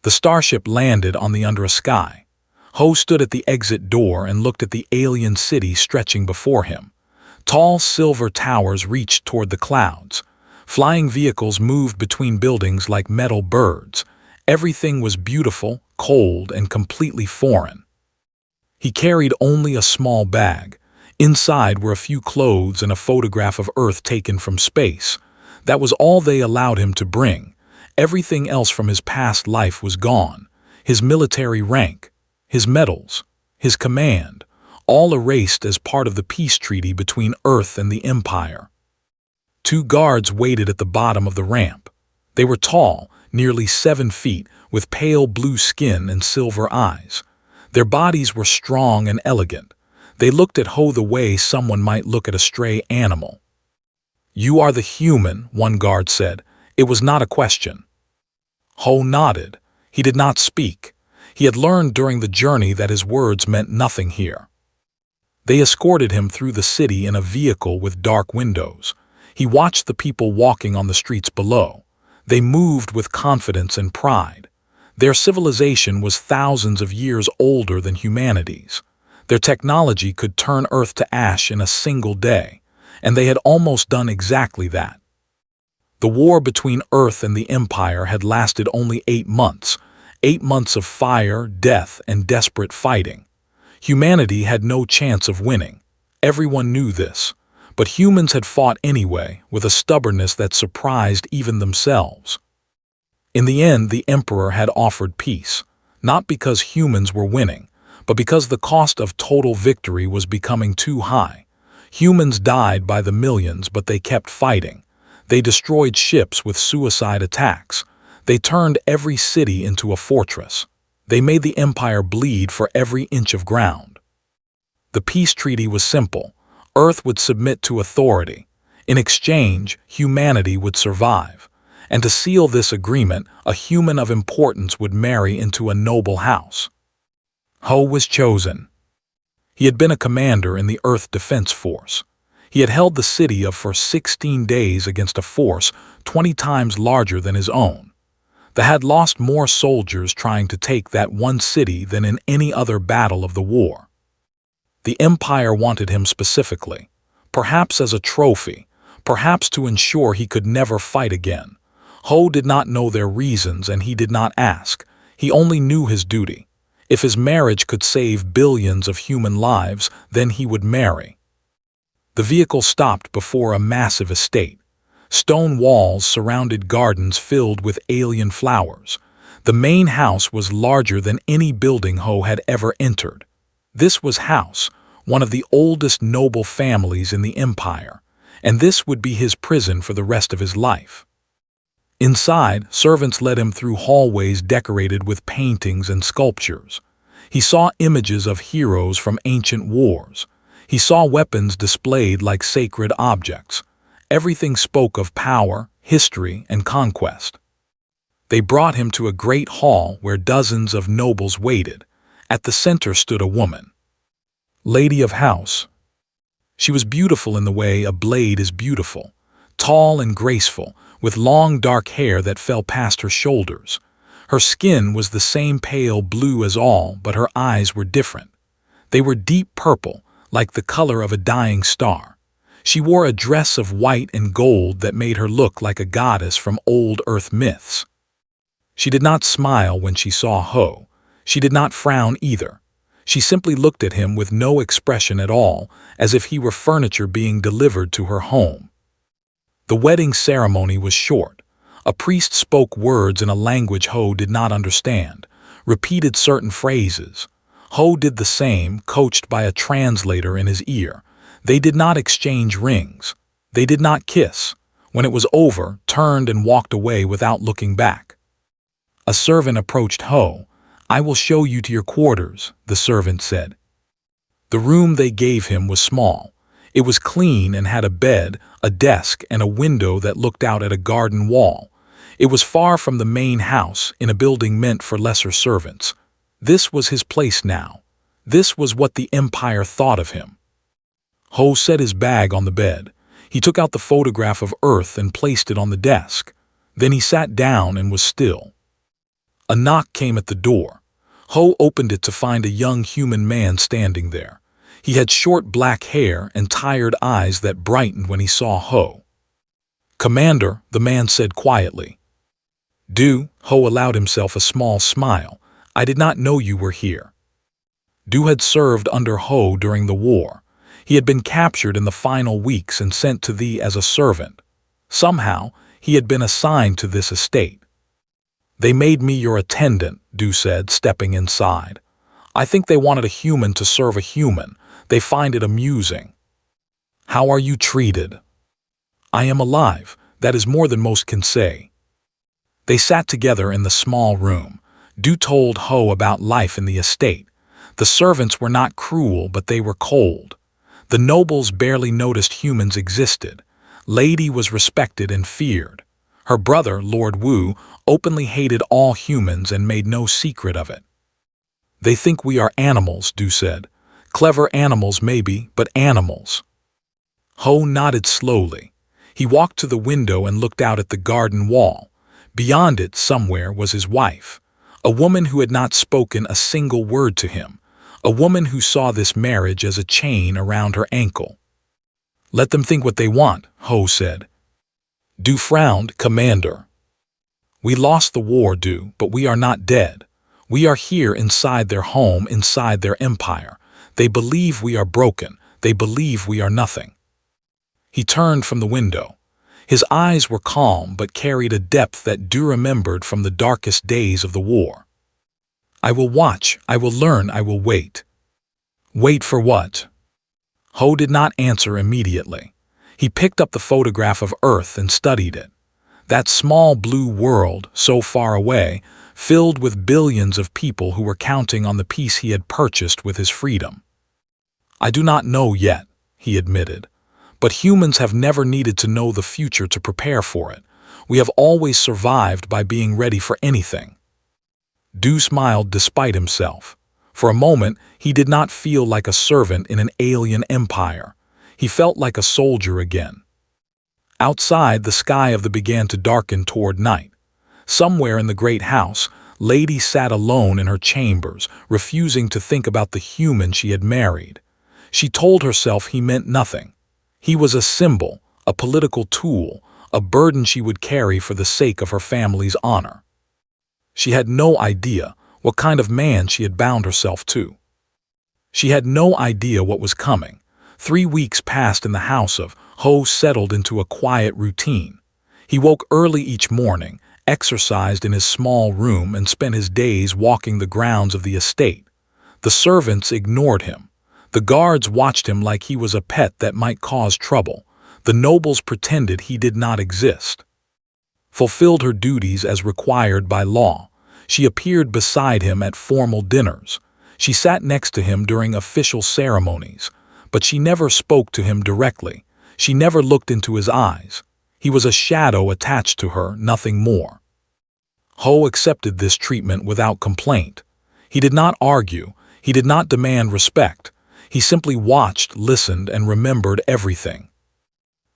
The starship landed on the under a sky. Ho stood at the exit door and looked at the alien city stretching before him. Tall silver towers reached toward the clouds. Flying vehicles moved between buildings like metal birds. Everything was beautiful, cold, and completely foreign. He carried only a small bag. Inside were a few clothes and a photograph of Earth taken from space. That was all they allowed him to bring. Everything else from his past life was gone. His military rank, his medals, his command, all erased as part of the peace treaty between Earth and the Empire. Two guards waited at the bottom of the ramp. They were tall, nearly 7 feet, with pale blue skin and silver eyes. Their bodies were strong and elegant. They looked at Ho the way someone might look at a stray animal. "You are the human," one guard said. It was not a question. Ho nodded. He did not speak. He had learned during the journey that his words meant nothing here. They escorted him through the city in a vehicle with dark windows. He watched the people walking on the streets below. They moved with confidence and pride. Their civilization was thousands of years older than humanity's. Their technology could turn Earth to ash in a single day, and they had almost done exactly that. The war between Earth and the Empire had lasted only 8 months, 8 months of fire, death, and desperate fighting. Humanity had no chance of winning. Everyone knew this. But humans had fought anyway, with a stubbornness that surprised even themselves. In the end, the Emperor had offered peace, not because humans were winning, but because the cost of total victory was becoming too high. Humans died by the millions, but they kept fighting. They destroyed ships with suicide attacks. They turned every city into a fortress. They made the Empire bleed for every inch of ground. The peace treaty was simple. Earth would submit to authority. In exchange, humanity would survive. And to seal this agreement, a human of importance would marry into a noble house. Ho was chosen. He had been a commander in the Earth Defense Force. He had held the city for 16 days against a force 20 times larger than his own. They had lost more soldiers trying to take that one city than in any other battle of the war. The Empire wanted him specifically, perhaps as a trophy, perhaps to ensure he could never fight again. Ho did not know their reasons, and he did not ask. He only knew his duty. If his marriage could save billions of human lives, then he would marry. The vehicle stopped before a massive estate. Stone walls surrounded gardens filled with alien flowers. The main house was larger than any building Ho had ever entered. This was House, one of the oldest noble families in the Empire, and this would be his prison for the rest of his life. Inside, servants led him through hallways decorated with paintings and sculptures. He saw images of heroes from ancient wars. He saw weapons displayed like sacred objects. Everything spoke of power, history, and conquest. They brought him to a great hall where dozens of nobles waited. At the center stood a woman. Lady of House. She was beautiful in the way a blade is beautiful, tall and graceful, with long dark hair that fell past her shoulders. Her skin was the same pale blue as all, but her eyes were different. They were deep purple, like the color of a dying star. She wore a dress of white and gold that made her look like a goddess from old Earth myths. She did not smile when she saw Ho. She did not frown either. She simply looked at him with no expression at all, as if he were furniture being delivered to her home. The wedding ceremony was short. A priest spoke words in a language Ho did not understand, repeated certain phrases. Ho did the same, coached by a translator in his ear. They did not exchange rings. They did not kiss. When it was over, turned and walked away without looking back. A servant approached Ho. "I will show you to your quarters," the servant said. The room they gave him was small. It was clean and had a bed, a desk, and a window that looked out at a garden wall. It was far from the main house, in a building meant for lesser servants. This was his place now. This was what the Empire thought of him. Ho set his bag on the bed. He took out the photograph of Earth and placed it on the desk. Then he sat down and was still. A knock came at the door. Ho opened it to find a young human man standing there. He had short black hair and tired eyes that brightened when he saw Ho. "Commander," the man said quietly. Ho allowed himself a small smile. "I did not know you were here." Du had served under Ho during the war. He had been captured in the final weeks and sent to thee as a servant. Somehow, he had been assigned to this estate. "They made me your attendant," Du said, stepping inside. "I think they wanted a human to serve a human. They find it amusing." "How are you treated?" "I am alive. That is more than most can say." They sat together in the small room. Du told Ho about life in the estate. The servants were not cruel, but they were cold. The nobles barely noticed humans existed. Lady was respected and feared. Her brother, Lord Wu, openly hated all humans and made no secret of it. "They think we are animals," Du said. "Clever animals maybe, but animals." Ho nodded slowly. He walked to the window and looked out at the garden wall. Beyond it, somewhere, was his wife, a woman who had not spoken a single word to him, a woman who saw this marriage as a chain around her ankle. "Let them think what they want," Ho said. Du frowned. "Commander, we lost the war, Du, but we are not dead. We are here inside their home, inside their empire. They believe we are broken. They believe we are nothing." He turned from the window. His eyes were calm but carried a depth that Du remembered from the darkest days of the war. "I will watch, I will learn, I will wait." "Wait for what?" Ho did not answer immediately. He picked up the photograph of Earth and studied it. That small blue world, so far away, filled with billions of people who were counting on the peace he had purchased with his freedom. "I do not know yet," he admitted. "But humans have never needed to know the future to prepare for it. We have always survived by being ready for anything." Du smiled despite himself. For a moment, he did not feel like a servant in an alien empire. He felt like a soldier again. Outside, the sky began to darken toward night. Somewhere in the great house, Lady sat alone in her chambers, refusing to think about the human she had married. She told herself he meant nothing. He was a symbol, a political tool, a burden she would carry for the sake of her family's honor. She had no idea what kind of man she had bound herself to. She had no idea what was coming. 3 weeks passed in the house of Ho, settled into a quiet routine. He woke early each morning, exercised in his small room, and spent his days walking the grounds of the estate. The servants ignored him. The guards watched him like he was a pet that might cause trouble. The nobles pretended he did not exist. Fulfilled her duties as required by law. She appeared beside him at formal dinners. She sat next to him during official ceremonies. But she never spoke to him directly. She never looked into his eyes. He was a shadow attached to her, nothing more. Ho accepted this treatment without complaint. He did not argue. He did not demand respect. He simply watched, listened, and remembered everything.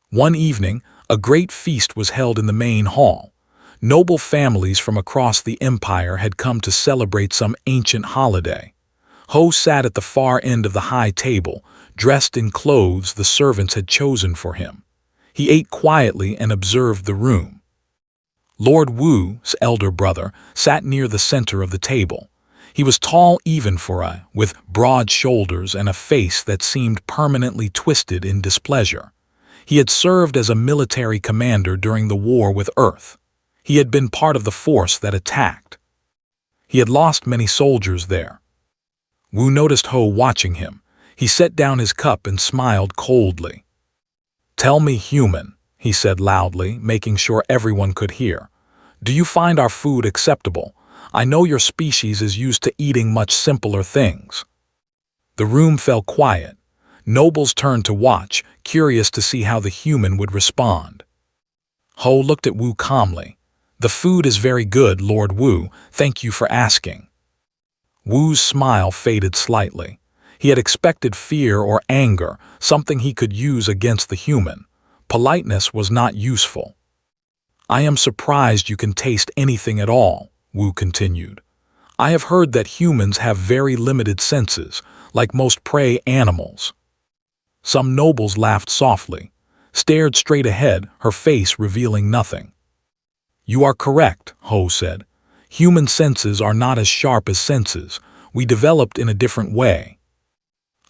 One evening, a great feast was held in the main hall. Noble families from across the empire had come to celebrate some ancient holiday. Ho sat at the far end of the high table, dressed in clothes the servants had chosen for him. He ate quietly and observed the room. Lord Wu's elder brother sat near the center of the table. He was tall even for with broad shoulders and a face that seemed permanently twisted in displeasure. He had served as a military commander during the war with Earth. He had been part of the force that attacked. He had lost many soldiers there. Wu noticed Ho watching him. He set down his cup and smiled coldly. "Tell me, human," he said loudly, making sure everyone could hear. "Do you find our food acceptable? I know your species is used to eating much simpler things." The room fell quiet. Nobles turned to watch, curious to see how the human would respond. Ho looked at Wu calmly. "The food is very good, Lord Wu. Thank you for asking." Wu's smile faded slightly. He had expected fear or anger, something he could use against the human. Politeness was not useful. "I am surprised you can taste anything at all," Wu continued. I have heard that humans have very limited senses, like most prey animals. Some nobles laughed softly, stared straight ahead, her face revealing nothing. You are correct, Ho said. Human senses are not as sharp as senses. We developed in a different way.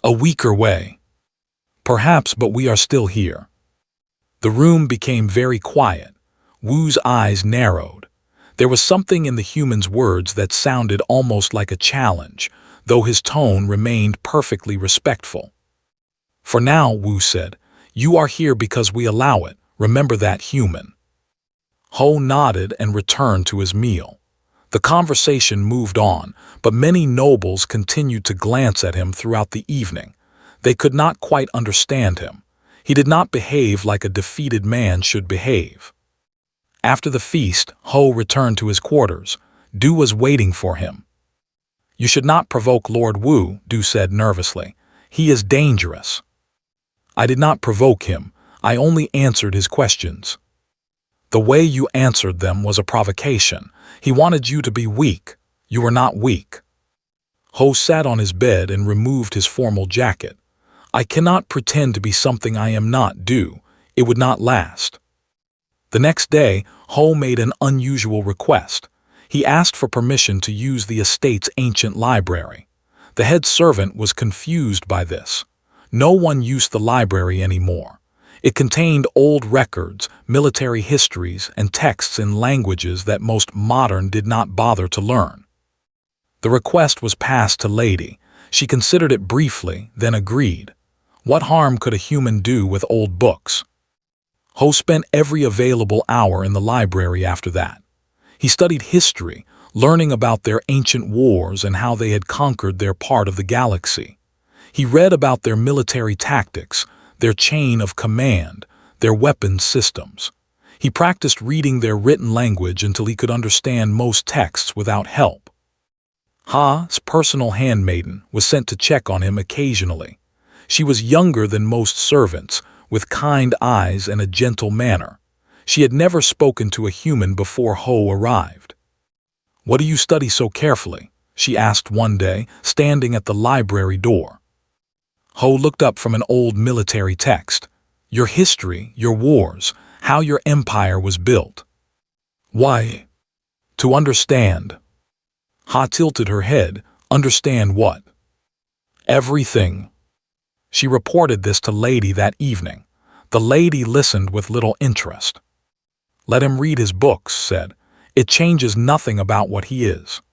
A weaker way. Perhaps, but we are still here. The room became very quiet. Wu's eyes narrowed. There was something in the human's words that sounded almost like a challenge, though his tone remained perfectly respectful. For now, Wu said, you are here because we allow it. Remember that, human. Ho nodded and returned to his meal. The conversation moved on, but many nobles continued to glance at him throughout the evening. They could not quite understand him. He did not behave like a defeated man should behave. After the feast, Ho returned to his quarters. Du was waiting for him. You should not provoke Lord Wu, Du said nervously. He is dangerous. I did not provoke him. I only answered his questions. The way you answered them was a provocation. He wanted you to be weak. You were not weak. Ho sat on his bed and removed his formal jacket. I cannot pretend to be something I am not, Du. It would not last. The next day, Ho made an unusual request. He asked for permission to use the estate's ancient library. The head servant was confused by this. No one used the library anymore. It contained old records, military histories, and texts in languages that most modern did not bother to learn. The request was passed to Lady. She considered it briefly, then agreed. What harm could a human do with old books? Ho spent every available hour in the library after that. He studied history, learning about their ancient wars and how they had conquered their part of the galaxy. He read about their military tactics, their chain of command, their weapons systems. He practiced reading their written language until he could understand most texts without help. Ha's personal handmaiden was sent to check on him occasionally. She was younger than most servants, with kind eyes and a gentle manner. She had never spoken to a human before Ho arrived. What do you study so carefully? She asked one day, standing at the library door. Ho looked up from an old military text. Your history, your wars, how your empire was built. Why? To understand. Ha tilted her head. Understand what? Everything. She reported this to Lady that evening. The lady listened with little interest. Let him read his books, said. It changes nothing about what he is.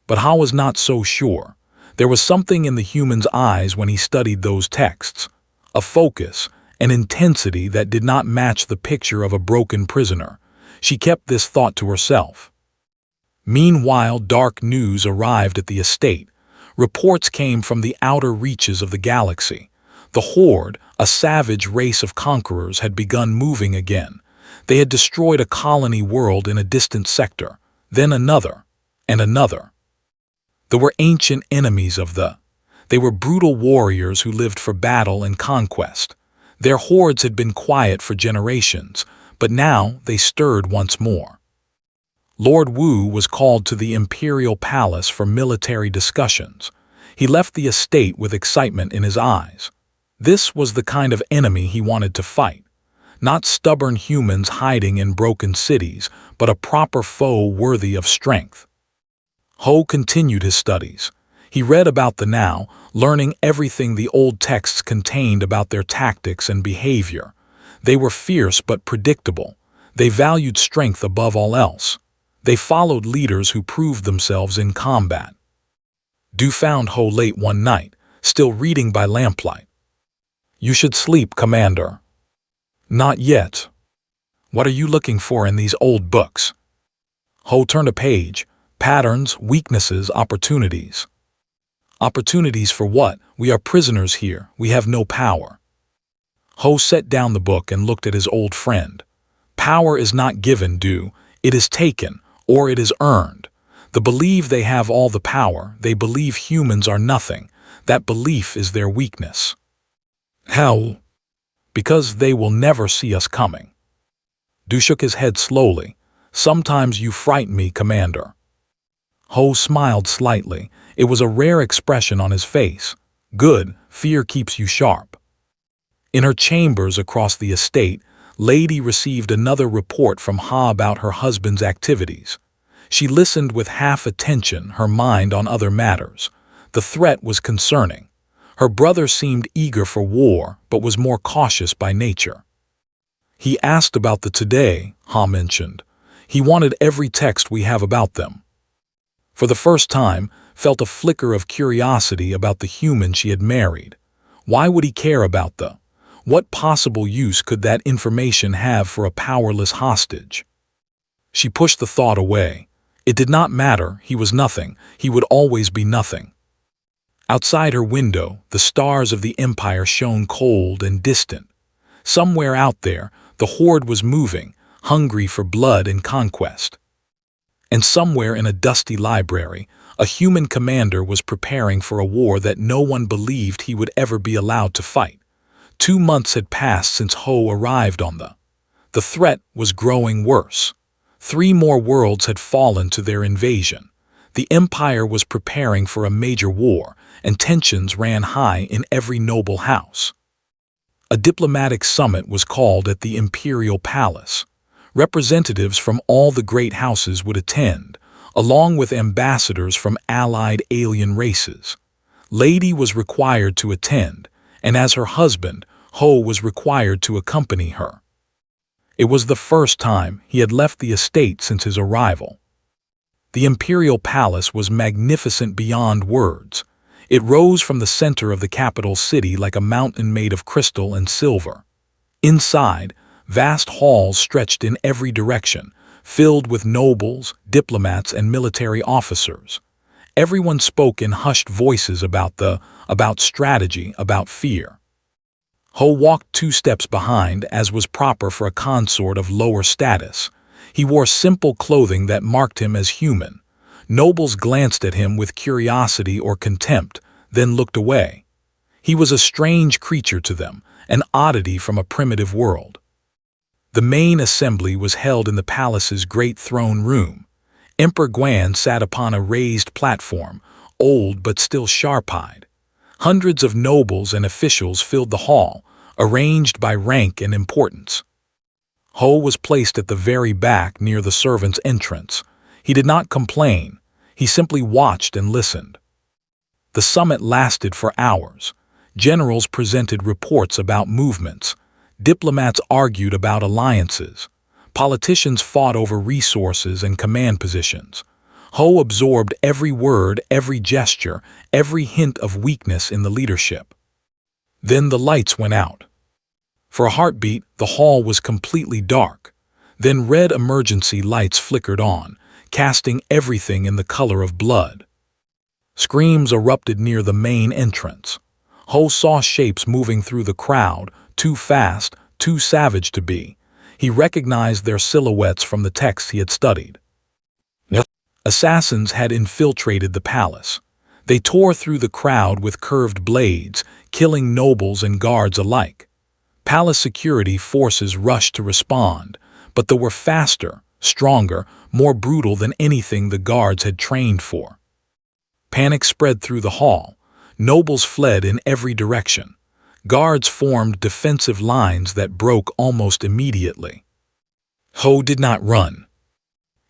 But Ha was not so sure. There was something in the human's eyes when he studied those texts, a focus, an intensity that did not match the picture of a broken prisoner. She kept this thought to herself. Meanwhile, dark news arrived at the estate. Reports came from the outer reaches of the galaxy. The Horde, a savage race of conquerors, had begun moving again. They had destroyed a colony world in a distant sector, then another, and another. There were ancient enemies of They were brutal warriors who lived for battle and conquest. Their hordes had been quiet for generations, but now they stirred once more. Lord Wu was called to the imperial palace for military discussions. He left the estate with excitement in his eyes. This was the kind of enemy he wanted to fight. Not stubborn humans hiding in broken cities, but a proper foe worthy of strength. Ho continued his studies. He read about the now, learning everything the old texts contained about their tactics and behavior. They were fierce but predictable. They valued strength above all else. They followed leaders who proved themselves in combat. Du found Ho late one night, still reading by lamplight. You should sleep, Commander. Not yet. What are you looking for in these old books? Ho turned a page. Patterns, weaknesses, opportunities. Opportunities for what? We are prisoners here. We have no power. Ho set down the book and looked at his old friend. Power is not given, Du. It is taken, or it is earned. They believe they have all the power. They believe humans are nothing. That belief is their weakness. How? Because they will never see us coming. Du shook his head slowly. Sometimes you frighten me, Commander. Ho smiled slightly. It was a rare expression on his face. Good, fear keeps you sharp. In her chambers across the estate, Lady received another report from Ha about her husband's activities. She listened with half attention, her mind on other matters. The threat was concerning. Her brother seemed eager for war, but was more cautious by nature. He asked about the today, Ha mentioned. He wanted every text we have about them. For the first time, felt a flicker of curiosity about the human she had married. Why would he care about the? What possible use could that information have for a powerless hostage? She pushed the thought away. It did not matter, he was nothing, he would always be nothing. Outside her window, the stars of the Empire shone cold and distant. Somewhere out there, the horde was moving, hungry for blood and conquest. And somewhere in a dusty library, a human commander was preparing for a war that no one believed he would ever be allowed to fight. 2 months had passed since Ho arrived on the. The threat was growing worse. 3 more worlds had fallen to their invasion. The Empire was preparing for a major war, and tensions ran high in every noble house. A diplomatic summit was called at the Imperial Palace. Representatives from all the great houses would attend, along with ambassadors from allied alien races. Lady was required to attend, and as her husband, Ho was required to accompany her. It was the first time he had left the estate since his arrival. The Imperial Palace was magnificent beyond words. It rose from the center of the capital city like a mountain made of crystal and silver. Inside, vast halls stretched in every direction, filled with nobles, diplomats, and military officers. Everyone spoke in hushed voices about strategy, about fear. Ho walked 2 steps behind, as was proper for a consort of lower status. He wore simple clothing that marked him as human. Nobles glanced at him with curiosity or contempt, then looked away. He was a strange creature to them, an oddity from a primitive world. The main assembly was held in the palace's great throne room. Emperor Guan sat upon a raised platform, old but still sharp-eyed. Hundreds of nobles and officials filled the hall, arranged by rank and importance. Ho was placed at the very back near the servants' entrance. He did not complain. He simply watched and listened. The summit lasted for hours. Generals presented reports about movements. Diplomats argued about alliances. Politicians fought over resources and command positions. Ho absorbed every word, every gesture, every hint of weakness in the leadership. Then the lights went out. For a heartbeat, the hall was completely dark. Then red emergency lights flickered on, casting everything in the color of blood. Screams erupted near the main entrance. Ho saw shapes moving through the crowd, too fast, too savage to be. He recognized their silhouettes from the texts he had studied. Assassins had infiltrated the palace. They tore through the crowd with curved blades, killing nobles and guards alike. Palace security forces rushed to respond, but they were faster, stronger, more brutal than anything the guards had trained for. Panic spread through the hall. Nobles fled in every direction. Guards formed defensive lines that broke almost immediately. Ho did not run.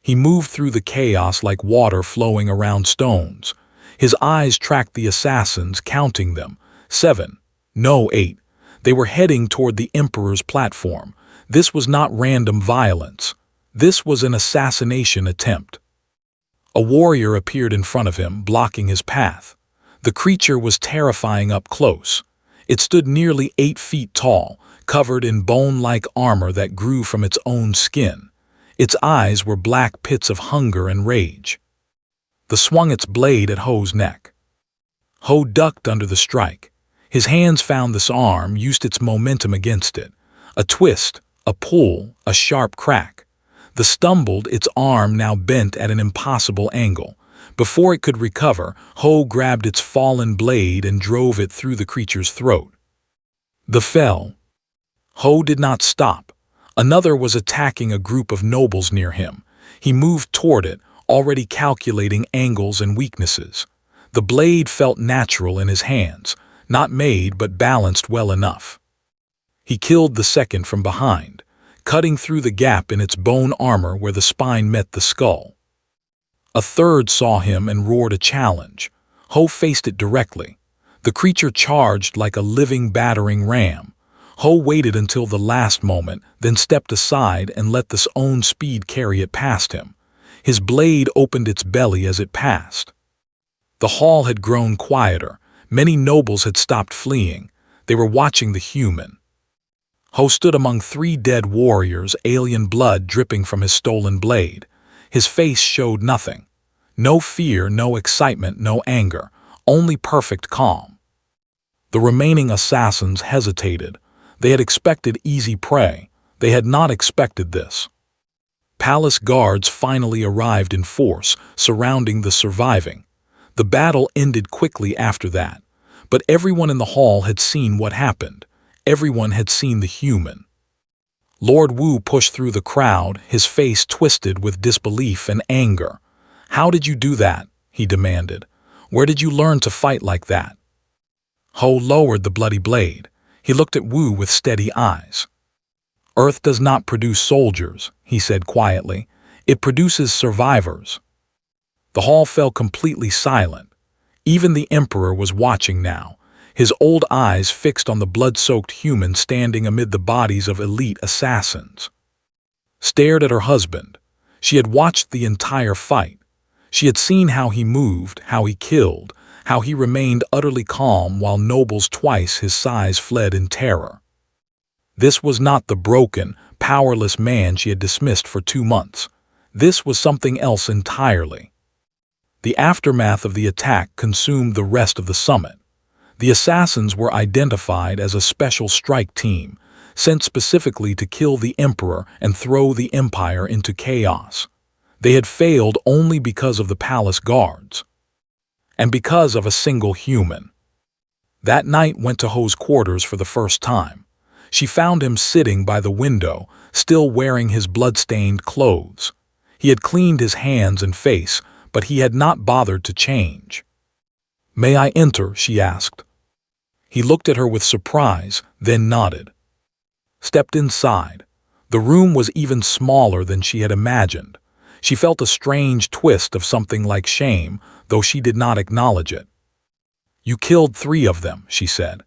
He moved through the chaos like water flowing around stones. His eyes tracked the assassins, counting them. 7. No, 8. They were heading toward the Emperor's platform. This was not random violence. This was an assassination attempt. A warrior appeared in front of him, blocking his path. The creature was terrifying up close. It stood nearly 8 feet tall, covered in bone-like armor that grew from its own skin. Its eyes were black pits of hunger and rage. It swung its blade at Ho's neck. Ho ducked under the strike. His hands found this arm, used its momentum against it. A twist, a pull, a sharp crack. The stumbled, its arm now bent at an impossible angle. Before it could recover, Ho grabbed its fallen blade and drove it through the creature's throat. The fell. Ho did not stop. Another was attacking a group of nobles near him. He moved toward it, already calculating angles and weaknesses. The blade felt natural in his hands, not made but balanced well enough. He killed the second from behind, cutting through the gap in its bone armor where the spine met the skull. A third saw him and roared a challenge. Ho faced it directly. The creature charged like a living battering ram. Ho waited until the last moment, then stepped aside and let his own speed carry it past him. His blade opened its belly as it passed. The hall had grown quieter. Many nobles had stopped fleeing. They were watching the human. Ho stood among 3 dead warriors, alien blood dripping from his stolen blade. His face showed nothing. No fear, no excitement, no anger, only perfect calm. The remaining assassins hesitated. They had expected easy prey. They had not expected this. Palace guards finally arrived in force, surrounding the surviving. The battle ended quickly after that, but everyone in the hall had seen what happened. Everyone had seen the human. Lord Wu pushed through the crowd, his face twisted with disbelief and anger. "How did you do that?" he demanded. "Where did you learn to fight like that?" Ho lowered the bloody blade. He looked at Wu with steady eyes. "Earth does not produce soldiers," he said quietly. "It produces survivors." The hall fell completely silent. Even the Emperor was watching now, his old eyes fixed on the blood-soaked human standing amid the bodies of elite assassins. Stared at her husband. She had watched the entire fight. She had seen how he moved, how he killed, how he remained utterly calm while nobles twice his size fled in terror. This was not the broken, powerless man she had dismissed for 2 months. This was something else entirely. The aftermath of the attack consumed the rest of the summit. The assassins were identified as a special strike team, sent specifically to kill the Emperor and throw the Empire into chaos. They had failed only because of the palace guards. And because of a single human. That night went to Ho's quarters for the first time. She found him sitting by the window, still wearing his blood-stained clothes. He had cleaned his hands and face, but he had not bothered to change. "May I enter?" she asked. He looked at her with surprise, then nodded. Stepped inside. The room was even smaller than she had imagined. She felt a strange twist of something like shame, though she did not acknowledge it. "You killed 3 of them," she said.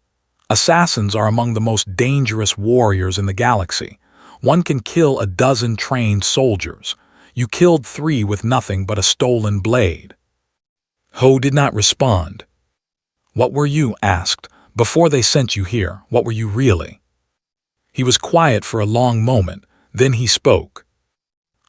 "Assassins are among the most dangerous warriors in the galaxy. One can kill a dozen trained soldiers. You killed 3 with nothing but a stolen blade." Ho did not respond. "What were you?" asked. "Before they sent you here, what were you really?" He was quiet for a long moment, then he spoke.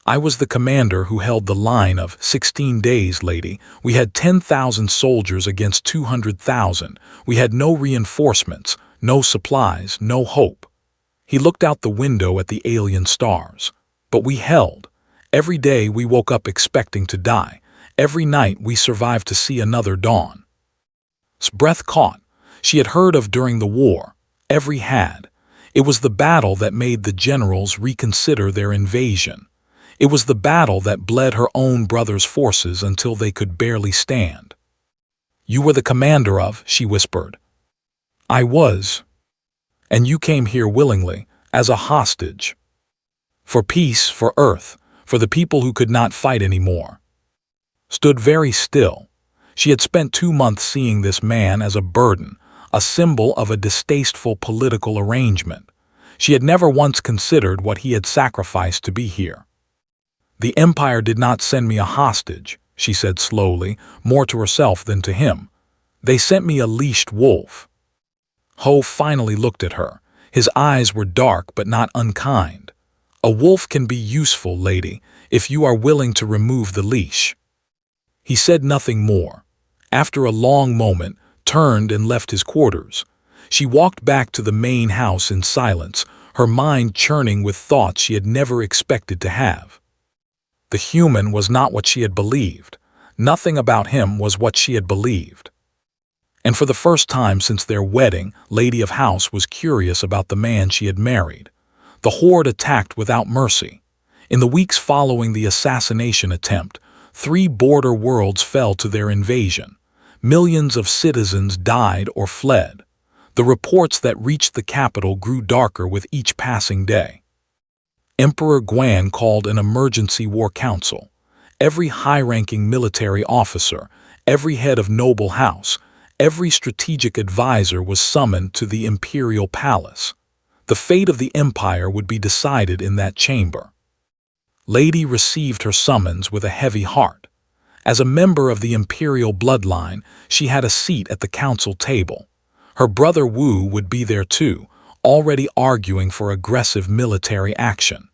"I was the commander who held the line of 16 days, lady. We had 10,000 soldiers against 200,000. We had no reinforcements, no supplies, no hope." He looked out the window at the alien stars. "But we held. Every day we woke up expecting to die. Every night we survived to see another dawn." His breath caught. She had heard of during the war. Every had. It was the battle that made the generals reconsider their invasion. It was the battle that bled her own brother's forces until they could barely stand. "You were the commander of," she whispered. "I was. And you came here willingly, as a hostage. For peace, for Earth, for the people who could not fight anymore." Stood very still. She had spent 2 months seeing this man as a burden, a symbol of a distasteful political arrangement. She had never once considered what he had sacrificed to be here. "The Empire did not send me a hostage," she said slowly, more to herself than to him. "They sent me a leashed wolf." Ho finally looked at her. His eyes were dark but not unkind. "A wolf can be useful, lady, if you are willing to remove the leash." He said nothing more. After a long moment, turned and left his quarters. She walked back to the main house in silence, her mind churning with thoughts she had never expected to have. The human was not what she had believed. Nothing about him was what she had believed. And for the first time since their wedding, Lady of House was curious about the man she had married. The horde attacked without mercy. In the weeks following the assassination attempt, 3 border worlds fell to their invasion. Millions of citizens died or fled. The reports that reached the capital grew darker with each passing day. Emperor Guan called an emergency war council. Every high-ranking military officer, every head of noble house, every strategic advisor was summoned to the imperial palace. The fate of the empire would be decided in that chamber. Lady received her summons with a heavy heart. As a member of the imperial bloodline, she had a seat at the council table. Her brother Wu would be there too, already arguing for aggressive military action.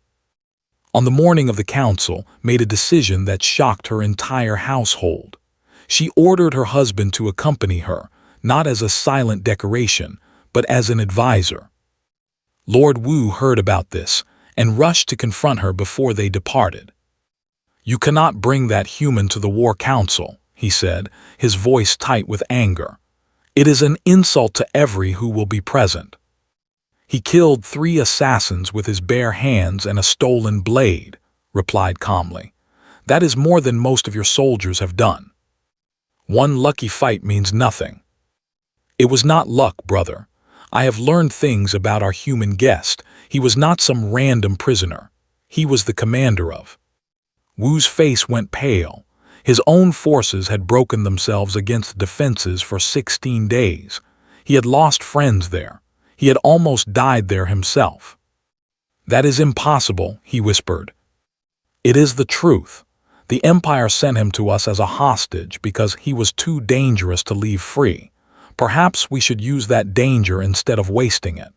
On the morning of the council, made a decision that shocked her entire household. She ordered her husband to accompany her, not as a silent decoration, but as an advisor. Lord Wu heard about this and rushed to confront her before they departed. "You cannot bring that human to the war council," he said, his voice tight with anger. "It is an insult to every who will be present." "He killed 3 assassins with his bare hands and a stolen blade," replied calmly. "That is more than most of your soldiers have done. One lucky fight means nothing." "It was not luck, brother. I have learned things about our human guest. He was not some random prisoner. He was the commander of—" Wu's face went pale. His own forces had broken themselves against defenses for 16 days. He had lost friends there. He had almost died there himself. "That is impossible," he whispered. "It is the truth. The Empire sent him to us as a hostage because he was too dangerous to leave free. Perhaps we should use that danger instead of wasting it."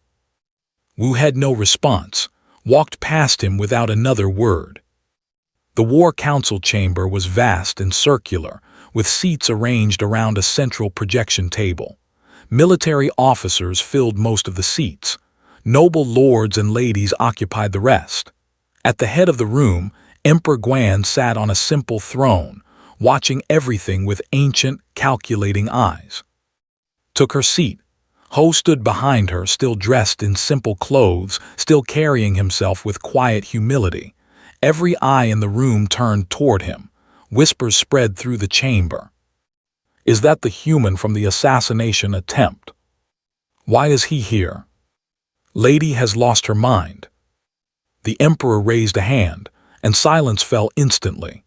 Wu had no response, walked past him without another word. The War Council chamber was vast and circular, with seats arranged around a central projection table. Military officers filled most of the seats. Noble lords and ladies occupied the rest. At the head of the room, Emperor Guan sat on a simple throne, watching everything with ancient, calculating eyes. Took her seat. Ho stood behind her, still dressed in simple clothes, still carrying himself with quiet humility. Every eye in the room turned toward him. Whispers spread through the chamber. "Is that the human from the assassination attempt? Why is he here? Lady has lost her mind." The emperor raised a hand, and silence fell instantly.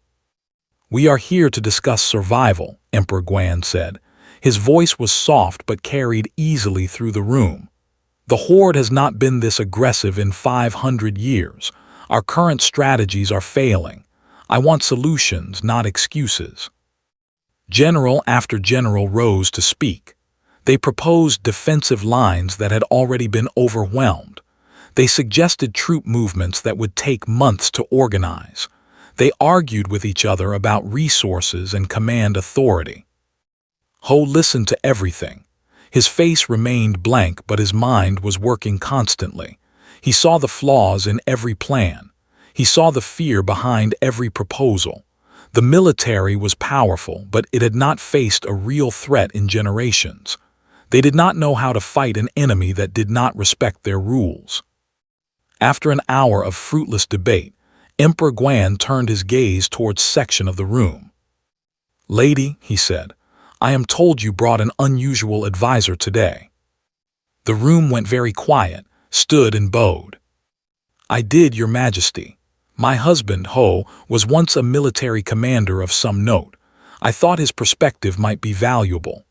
"We are here to discuss survival," Emperor Guan said. His voice was soft but carried easily through the room. "The Horde has not been this aggressive in 500 years. Our current strategies are failing. I want solutions, not excuses." General after general rose to speak. They proposed defensive lines that had already been overwhelmed. They suggested troop movements that would take months to organize. They argued with each other about resources and command authority. Ho listened to everything. His face remained blank, but his mind was working constantly. He saw the flaws in every plan. He saw the fear behind every proposal. The military was powerful, but it had not faced a real threat in generations. They did not know how to fight an enemy that did not respect their rules. After an hour of fruitless debate, Emperor Guan turned his gaze towards a section of the room. "Lady," he said, "I am told you brought an unusual advisor today." The room went very quiet, stood and bowed. "I did, Your Majesty. My husband, Ho, was once a military commander of some note. I thought his perspective might be valuable."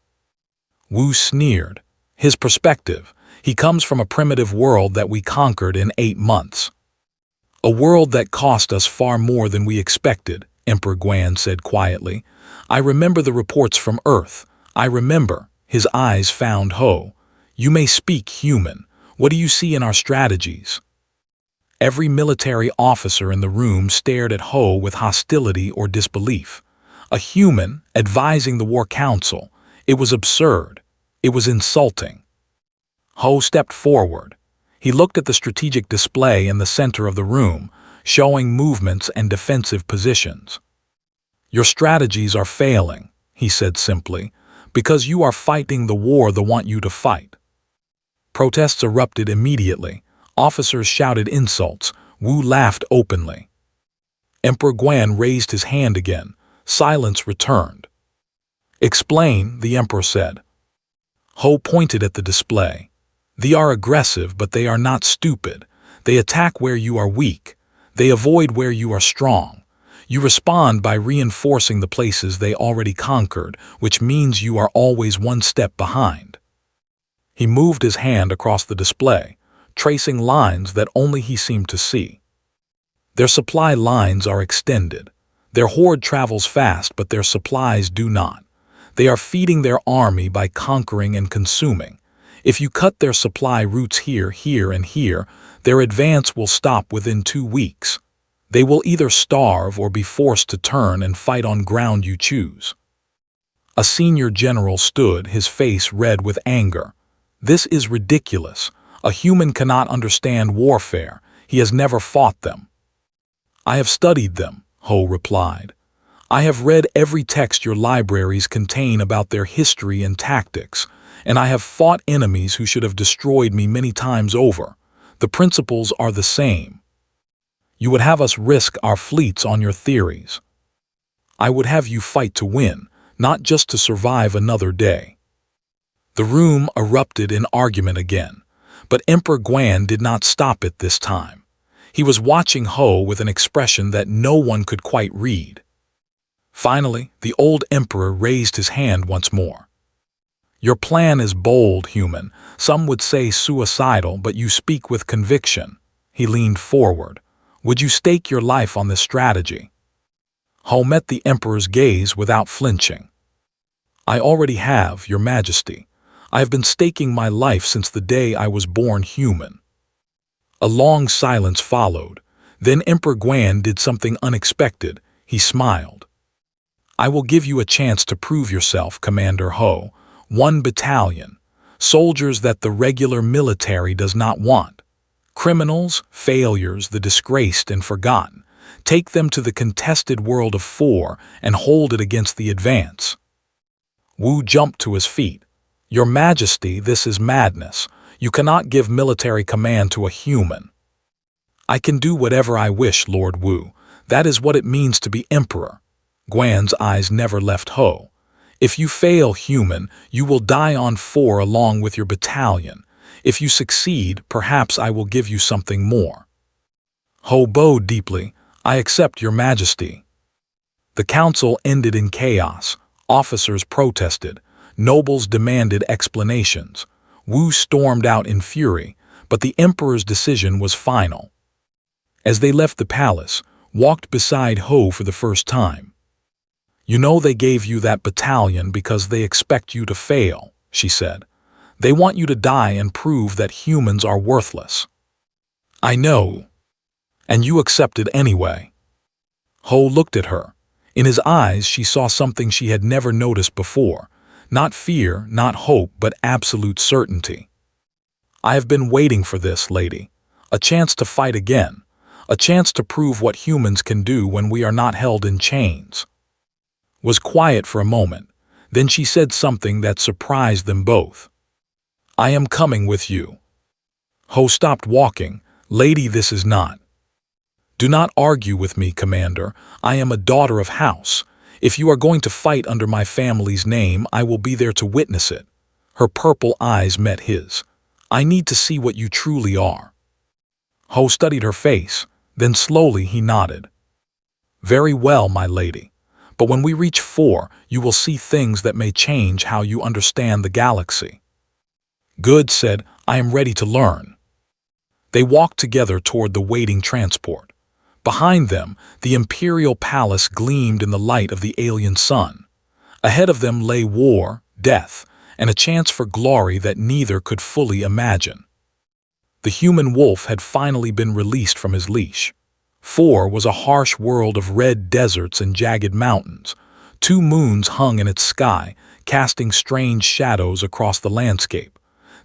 Wu sneered. "His perspective? He comes from a primitive world that we conquered in 8 months. A world that cost us far more than we expected," Emperor Guan said quietly. "I remember the reports from Earth. I remember." His eyes found Ho. "You may speak, human. What do you see in our strategies?" Every military officer in the room stared at Ho with hostility or disbelief. A human advising the War Council. It was absurd. It was insulting. Ho stepped forward. He looked at the strategic display in the center of the room, showing movements and defensive positions. "Your strategies are failing," he said simply, "because you are fighting the war they want you to fight." Protests erupted immediately. Officers shouted insults. Wu laughed openly. Emperor Guan raised his hand again. Silence returned. "Explain," the emperor said. Ho pointed at the display. "They are aggressive, but they are not stupid. They attack where you are weak. They avoid where you are strong. You respond by reinforcing the places they already conquered, which means you are always one step behind." He moved his hand across the display, tracing lines that only he seemed to see. Their supply lines are extended. Their horde travels fast, but their supplies do not. They are feeding their army by conquering and consuming. If you cut their supply routes here, here, and here, their advance will stop within 2 weeks. They will either starve or be forced to turn and fight on ground you choose. A senior general stood, his face red with anger. "This is ridiculous. A human cannot understand warfare. He has never fought them." "I have studied them," Ho replied. "I have read every text your libraries contain about their history and tactics, and I have fought enemies who should have destroyed me many times over. The principles are the same. You would have us risk our fleets on your theories. I would have you fight to win, not just to survive another day." The room erupted in argument again, but Emperor Guan did not stop it this time. He was watching Ho with an expression that no one could quite read. Finally, the old emperor raised his hand once more. "Your plan is bold, human. Some would say suicidal, but you speak with conviction." He leaned forward. "Would you stake your life on this strategy?" Ho met the emperor's gaze without flinching. "I already have, Your Majesty. I have been staking my life since the day I was born human." A long silence followed. Then Emperor Guan did something unexpected. He smiled. "I will give you a chance to prove yourself, Commander Ho. 1 battalion. Soldiers that the regular military does not want. Criminals, failures, the disgraced and forgotten. Take them to the contested world of 4 and hold it against the advance." Wu jumped to his feet. "Your Majesty, this is madness. You cannot give military command to a human." "I can do whatever I wish, Lord Wu. That is what it means to be emperor." Guan's eyes never left Ho. "If you fail, human, you will die on 4 along with your battalion. If you succeed, perhaps I will give you something more." Ho bowed deeply. "I accept, Your Majesty." The council ended in chaos. Officers protested. Nobles demanded explanations. Wu stormed out in fury, but the emperor's decision was final. As they left the palace, walked beside Ho for the first time. "You know they gave you that battalion because they expect you to fail," she said. "They want you to die and prove that humans are worthless." "I know. And you accepted anyway." Ho looked at her. In his eyes she saw something she had never noticed before. Not fear, not hope, but absolute certainty. "I have been waiting for this, lady. A chance to fight again. A chance to prove what humans can do when we are not held in chains." Was quiet for a moment. Then she said something that surprised them both. "I am coming with you." Ho stopped walking. "Lady, this is not." "Do not argue with me, Commander. I am a daughter of house. If you are going to fight under my family's name, I will be there to witness it." Her purple eyes met his. "I need to see what you truly are." Ho studied her face. Then slowly he nodded. "Very well, my lady. But when we reach 4, you will see things that may change how you understand the galaxy." "Good," said, "I am ready to learn." They walked together toward the waiting transport. Behind them, the imperial palace gleamed in the light of the alien sun. Ahead of them lay war, death, and a chance for glory that neither could fully imagine. The human wolf had finally been released from his leash. 4 was a harsh world of red deserts and jagged mountains. 2 moons hung in its sky, casting strange shadows across the landscape.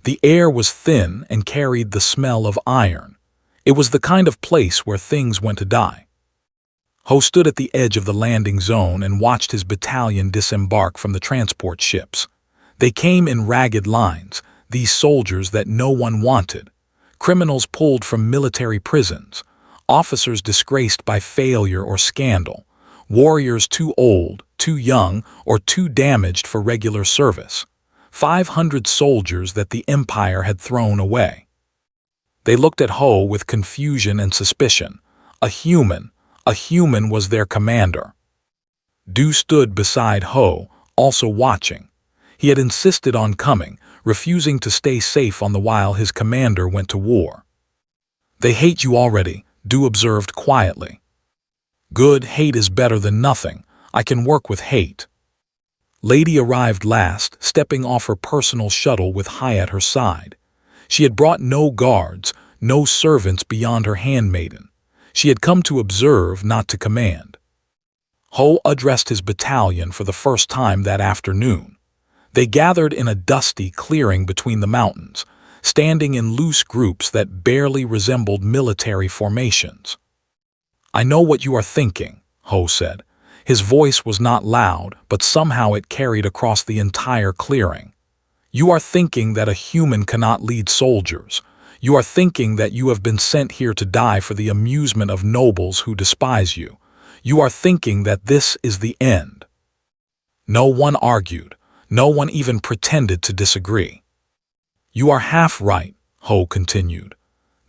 The air was thin and carried the smell of iron. It was the kind of place where things went to die. Ho stood at the edge of the landing zone and watched his battalion disembark from the transport ships. They came in ragged lines, these soldiers that no one wanted. Criminals pulled from military prisons. Officers disgraced by failure or scandal. Warriors too old, too young, or too damaged for regular service. 500 soldiers that the Empire had thrown away. They looked at Ho with confusion and suspicion. A human was their commander. Du stood beside Ho, also watching. He had insisted on coming, refusing to stay safe on the while his commander went to war. They hate you already, Du observed quietly. Good, hate is better than nothing. I can work with hate. Lady arrived last, stepping off her personal shuttle with Hai at her side. She had brought no guards, no servants beyond her handmaiden. She had come to observe, not to command. Ho addressed his battalion for the first time that afternoon. They gathered in a dusty clearing between the mountains, standing in loose groups that barely resembled military formations. I know what you are thinking, Ho said. His voice was not loud, but somehow it carried across the entire clearing. You are thinking that a human cannot lead soldiers. You are thinking that you have been sent here to die for the amusement of nobles who despise you. You are thinking that this is the end. No one argued. No one even pretended to disagree. You are half right, Ho continued.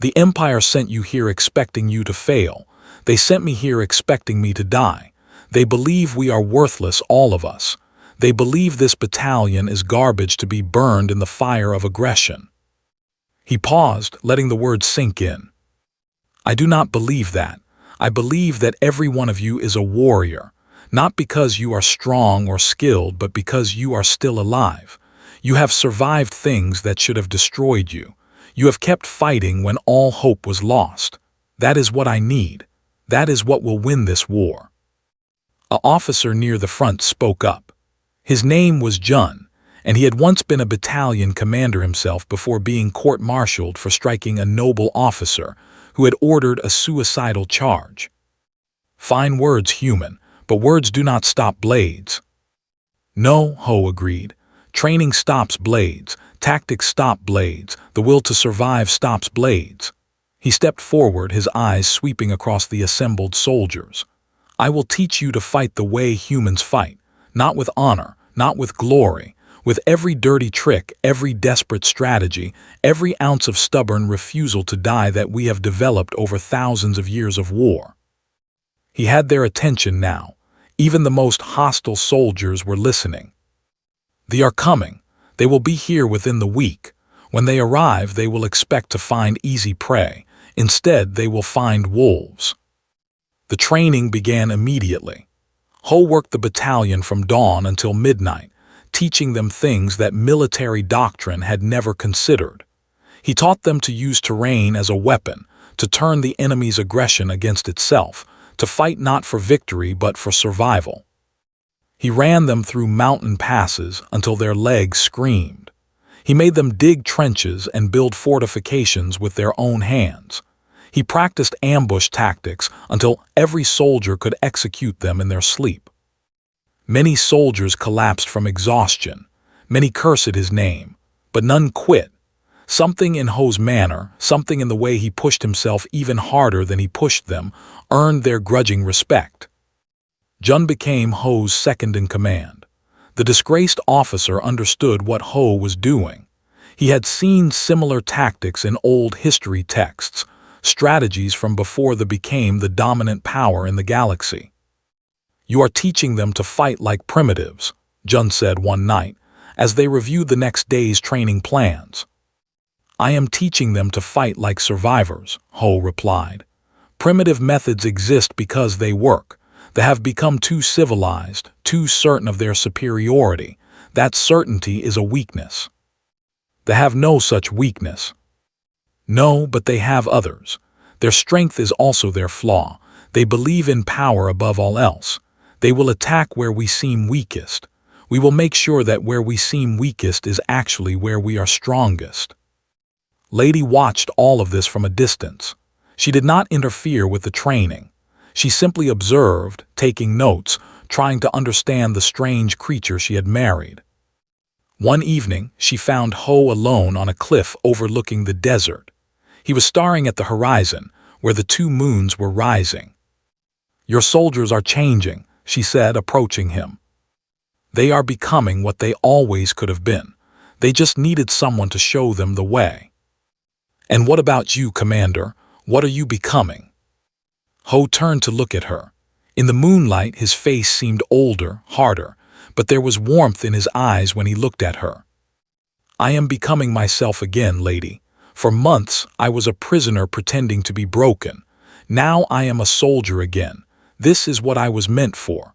The Empire sent you here expecting you to fail. They sent me here expecting me to die. They believe we are worthless, all of us. They believe this battalion is garbage to be burned in the fire of aggression. He paused, letting the words sink in. I do not believe that. I believe that every one of you is a warrior, not because you are strong or skilled, but because you are still alive. You have survived things that should have destroyed you. You have kept fighting when all hope was lost. That is what I need. That is what will win this war. An officer near the front spoke up. His name was Jun, and he had once been a battalion commander himself before being court-martialed for striking a noble officer who had ordered a suicidal charge. Fine words, human, but words do not stop blades. No, Ho agreed. Training stops blades, tactics stop blades, the will to survive stops blades. He stepped forward, his eyes sweeping across the assembled soldiers. I will teach you to fight the way humans fight, not with honor, not with glory, with every dirty trick, every desperate strategy, every ounce of stubborn refusal to die that we have developed over thousands of years of war. He had their attention now. Even the most hostile soldiers were listening. They are coming. They will be here within the week. When they arrive, they will expect to find easy prey. Instead, they will find wolves. The training began immediately. Ho worked the battalion from dawn until midnight, teaching them things that military doctrine had never considered. He taught them to use terrain as a weapon, to turn the enemy's aggression against itself, to fight not for victory but for survival. He ran them through mountain passes until their legs screamed. He made them dig trenches and build fortifications with their own hands. He practiced ambush tactics until every soldier could execute them in their sleep. Many soldiers collapsed from exhaustion. Many cursed his name, but none quit. Something in Ho's manner, something in the way he pushed himself even harder than he pushed them, earned their grudging respect. Jun became Ho's second-in-command. The disgraced officer understood what Ho was doing. He had seen similar tactics in old history texts, strategies from before they became the dominant power in the galaxy. You are teaching them to fight like primitives, Jun said one night, as they reviewed the next day's training plans. I am teaching them to fight like survivors, Ho replied. Primitive methods exist because they work. They have become too civilized, too certain of their superiority. That certainty is a weakness. They have no such weakness. No, but they have others. Their strength is also their flaw. They believe in power above all else. They will attack where we seem weakest. We will make sure that where we seem weakest is actually where we are strongest. Lady watched all of this from a distance. She did not interfere with the training. She simply observed, taking notes, trying to understand the strange creature she had married. One evening, she found Ho alone on a cliff overlooking the desert. He was staring at the horizon, where the two moons were rising. Your soldiers are changing, she said, approaching him. They are becoming what they always could have been. They just needed someone to show them the way. And what about you, Commander? What are you becoming? Ho turned to look at her. In the moonlight, his face seemed older, harder, but there was warmth in his eyes when he looked at her. I am becoming myself again, lady. For months, I was a prisoner pretending to be broken. Now I am a soldier again. This is what I was meant for.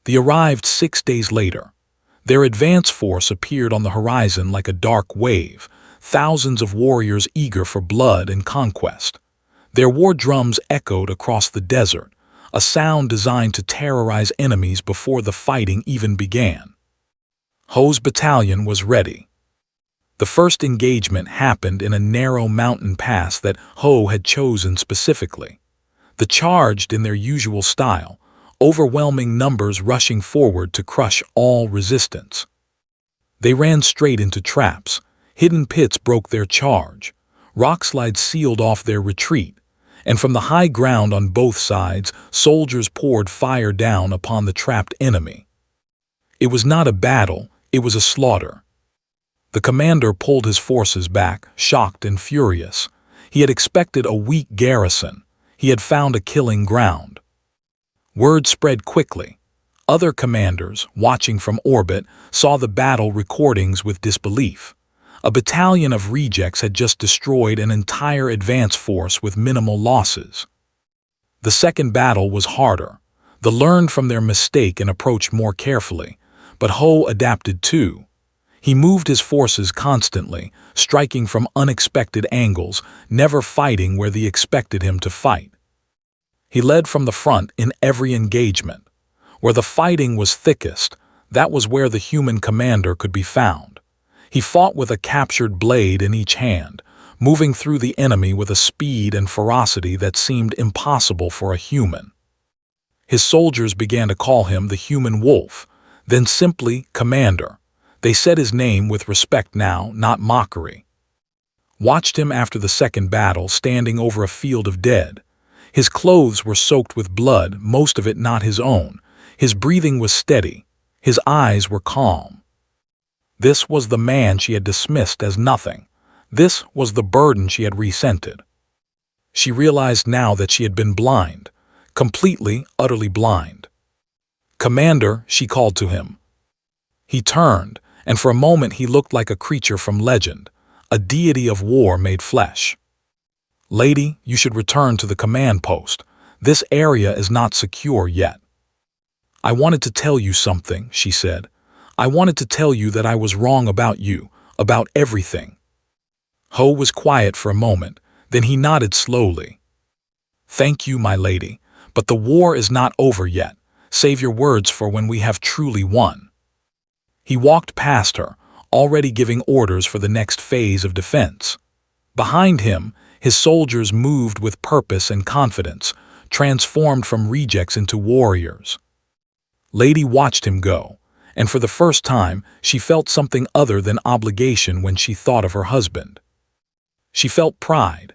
They arrived 6 days later. Their advance force appeared on the horizon like a dark wave, thousands of warriors eager for blood and conquest. Their war drums echoed across the desert, a sound designed to terrorize enemies before the fighting even began. Ho's battalion was ready. The first engagement happened in a narrow mountain pass that Ho had chosen specifically. They charged in their usual style, overwhelming numbers rushing forward to crush all resistance. They ran straight into traps. Hidden pits broke their charge. Rockslides sealed off their retreat. And from the high ground on both sides, soldiers poured fire down upon the trapped enemy. It was not a battle, it was a slaughter. The commander pulled his forces back, shocked and furious. He had expected a weak garrison. He had found a killing ground. Word spread quickly. Other commanders, watching from orbit, saw the battle recordings with disbelief. A battalion of rejects had just destroyed an entire advance force with minimal losses. The second battle was harder. They learned from their mistake and approached more carefully. But Ho adapted too. He moved his forces constantly, striking from unexpected angles, never fighting where they expected him to fight. He led from the front in every engagement. Where the fighting was thickest, that was where the human commander could be found. He fought with a captured blade in each hand, moving through the enemy with a speed and ferocity that seemed impossible for a human. His soldiers began to call him the Human Wolf, then simply Commander. They said his name with respect now, not mockery. Watched him after the second battle, standing over a field of dead. His clothes were soaked with blood, most of it not his own. His breathing was steady. His eyes were calm. This was the man she had dismissed as nothing. This was the burden she had resented. She realized now that she had been blind, completely, utterly blind. Commander, she called to him. He turned, and for a moment he looked like a creature from legend, a deity of war made flesh. Lady, you should return to the command post. This area is not secure yet. I wanted to tell you something, she said. I wanted to tell you that I was wrong about you, about everything. Ho was quiet for a moment, then he nodded slowly. Thank you, my lady, but the war is not over yet. Save your words for when we have truly won. He walked past her, already giving orders for the next phase of defense. Behind him, his soldiers moved with purpose and confidence, transformed from rejects into warriors. Lady watched him go, and for the first time, she felt something other than obligation when she thought of her husband. She felt pride.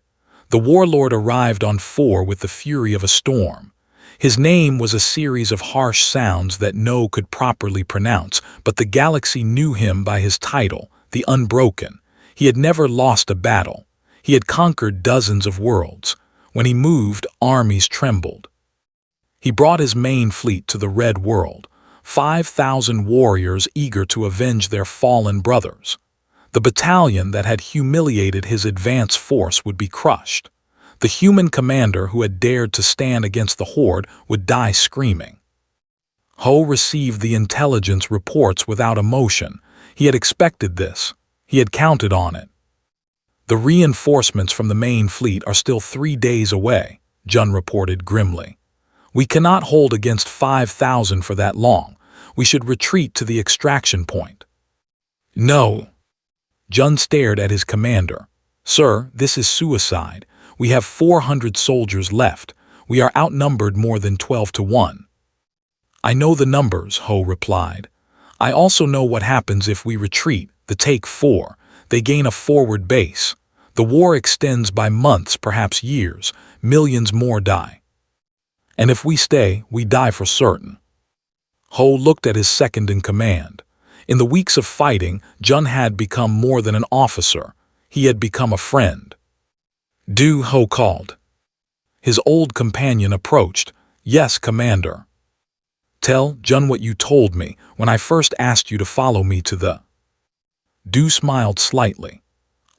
The warlord arrived on 4 with the fury of a storm. His name was a series of harsh sounds that no could properly pronounce, but the galaxy knew him by his title, the Unbroken. He had never lost a battle. He had conquered dozens of worlds. When he moved, armies trembled. He brought his main fleet to the Red World, 5,000 warriors eager to avenge their fallen brothers. The battalion that had humiliated his advance force would be crushed. The human commander who had dared to stand against the horde would die screaming. Ho received the intelligence reports without emotion. He had expected this. He had counted on it. The reinforcements from the main fleet are still 3 days away, Jun reported grimly. We cannot hold against 5,000 for that long. We should retreat to the extraction point. No. Jun stared at his commander. Sir, this is suicide. We have 400 soldiers left. We are outnumbered more than 12 to 1. I know the numbers, Ho replied. I also know what happens if we retreat, the take 4. They gain a forward base. The war extends by months, perhaps years. Millions more die. And if we stay, we die for certain. Ho looked at his second-in-command. In the weeks of fighting, Jun had become more than an officer. He had become a friend. "Do," Ho called. His old companion approached. "Yes, Commander." "Tell Jun what you told me when I first asked you to follow me to the—" Du smiled slightly.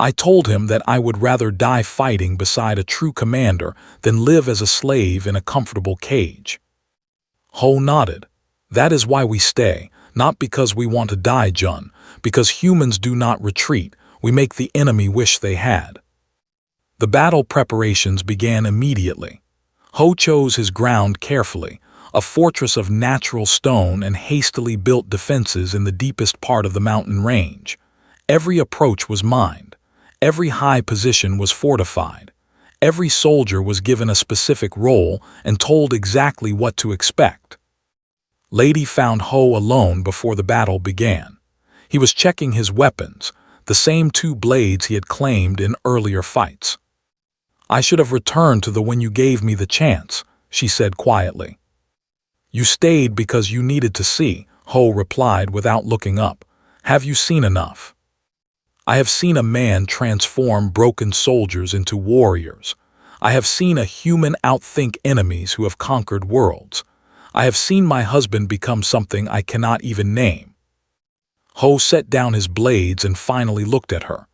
"I told him that I would rather die fighting beside a true commander than live as a slave in a comfortable cage." Ho nodded. "That is why we stay, not because we want to die, Jun, because humans do not retreat. We make the enemy wish they had." The battle preparations began immediately. Ho chose his ground carefully, a fortress of natural stone and hastily built defenses in the deepest part of the mountain range. Every approach was mined. Every high position was fortified. Every soldier was given a specific role and told exactly what to expect. Lady found Ho alone before the battle began. He was checking his weapons, the same two blades he had claimed in earlier fights. "I should have returned to the when you gave me the chance," she said quietly. "You stayed because you needed to see," Ho replied without looking up. "Have you seen enough?" "I have seen a man transform broken soldiers into warriors. I have seen a human outthink enemies who have conquered worlds. I have seen my husband become something I cannot even name." Ho set down his blades and finally looked at her.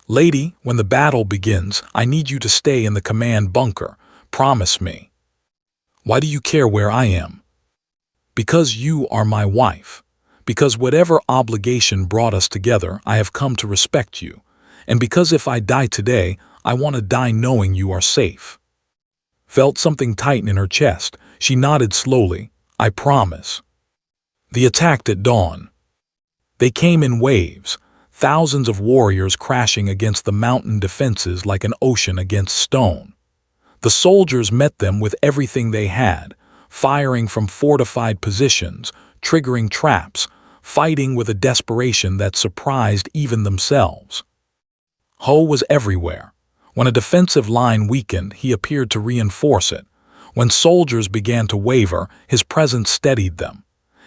"Lady, when the battle begins, I need you to stay in the command bunker. Promise me." "Why do you care where I am?" "Because you are my wife. Because whatever obligation brought us together, I have come to respect you. And because if I die today, I want to die knowing you are safe." Felt something tighten in her chest. She nodded slowly. "I promise." They attacked at dawn. They came in waves, thousands of warriors crashing against the mountain defenses like an ocean against stone. The soldiers met them with everything they had, firing from fortified positions, triggering traps, fighting with a desperation that surprised even themselves. Ho was everywhere. When a defensive line weakened, he appeared to reinforce it. When soldiers began to waver, his presence steadied them.